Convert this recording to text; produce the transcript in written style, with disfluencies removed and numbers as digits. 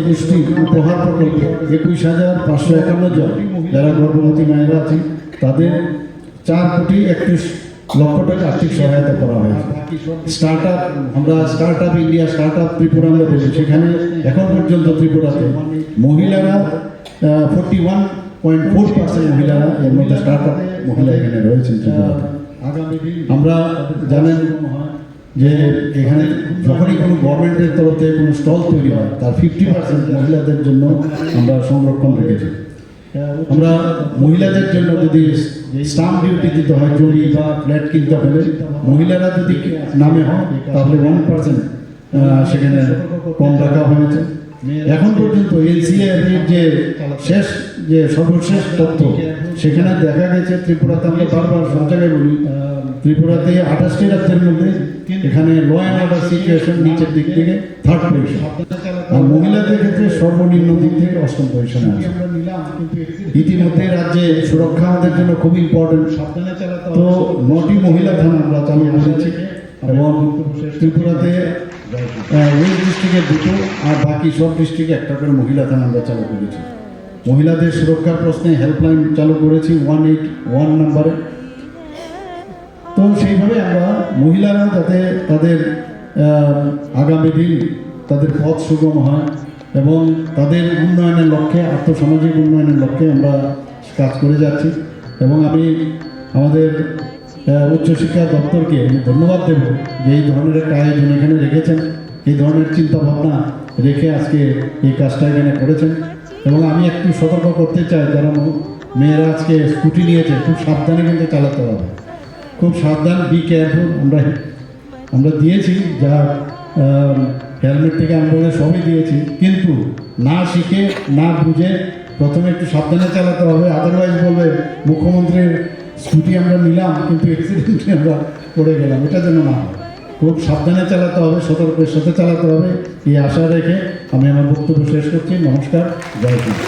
পুষ্টি উপহার প্রকল্প 21,551 জন যারা গর্ভবতী মায়েরা আছেন তাদের 4,31,00,000 টাকা আর্থিক সহায়তা করা হয়েছে। আমরা start up India, start up Tripura আমরা বলি, সেখানে এখন পর্যন্ত ত্রিপুরাতে মহিলারা 41.4% মহিলারা, এর মধ্যে স্টার্ট আপ মহিলা এখানে রয়েছেন ত্রিপুরাতে। আমরা জানেন যে এখানে যখনই কোনো গভর্নমেন্টের তরফ থেকে কোনো স্টল তৈরি হয় তার 50% মহিলাদের জন্য আমরা সংরক্ষণ রেখেছি। আমরা মহিলাদের জন্য যদি স্টাম্প ডিউটি দিতে হয়, জমি বা ফ্ল্যাট কিনতে হলে মহিলারা যদি নামে হয় তাহলে 1% সেখানে কম রাখা হয়েছে। এখন পর্যন্ত এনসিএর যে সর্বশেষ তথ্য সেখানে দেখা গেছে ত্রিপুরাতে, আমরা বারবার সব জায়গায় বলি, ত্রিপুরাতে 28টি রাজ্যের মধ্যে এখানে ল অ্যান্ড অর্ডার সিচুয়েশন নিচের দিক থেকে 3rd পজিশন, আর মহিলাদের ক্ষেত্রে সর্বনিম্ন দিক থেকে 8ম পজিশনে আছে। ইতিমধ্যে রাজ্যে সুরক্ষা আমাদের জন্য খুব ইম্পর্টেন্ট। তো 9টি মহিলা থানা আমরা চালু করেছি এবং ত্রিপুরাতে ওয়েস্ট ডিস্ট্রিক্টে 2টো আর বাকি সব ডিস্ট্রিক্টে 1টা করে মহিলা থানা আমরা চালু করেছি। মহিলাদের সুরক্ষার প্রশ্নে হেল্পলাইন চালু করেছি 181 নম্বরে। তো সেইভাবে আমরা মহিলারা যাতে তাদের আগামী দিন তাদের পথ সুগম হয় এবং তাদের উন্নয়নের লক্ষ্যে, আর্থসামাজিক উন্নয়নের লক্ষ্যে আমরা কাজ করে যাচ্ছি। এবং আমি আমাদের উচ্চশিক্ষা দপ্তরকে ধন্যবাদ দেব যে এই ধরনের একটা আয়োজন এখানে রেখেছেন, এই ধরনের চিন্তাভাবনা রেখে আজকে এই কাজটা এখানে করেছেন। এবং আমি একটু সতর্ক করতে চাই, যারা মেয়েরা আজকে স্কুটি নিয়েছে খুব সাবধানে কিন্তু চালাতে হবে, খুব সাবধান, বি কেয়ারফুল। আমরা দিয়েছি যা হেলমেট থেকে আমরা সবই দিয়েছি, কিন্তু না শিখে না বুঝে প্রথমে একটু সাবধানে চালাতে হবে। আদারওয়াইজ বলবে মুখ্যমন্ত্রীর স্কুটি আমরা নিলাম কিন্তু অ্যাক্সিডেন্টে আমরা পড়ে গেলাম, এটা যেন না হয়। খুব সাবধানে চালাতে হবে, সতর্কের সাথে চালাতে হবে, এই আশা রেখে আমি আমার বক্তব্য শেষ করছি। নমস্কার, জয় হিন্দ।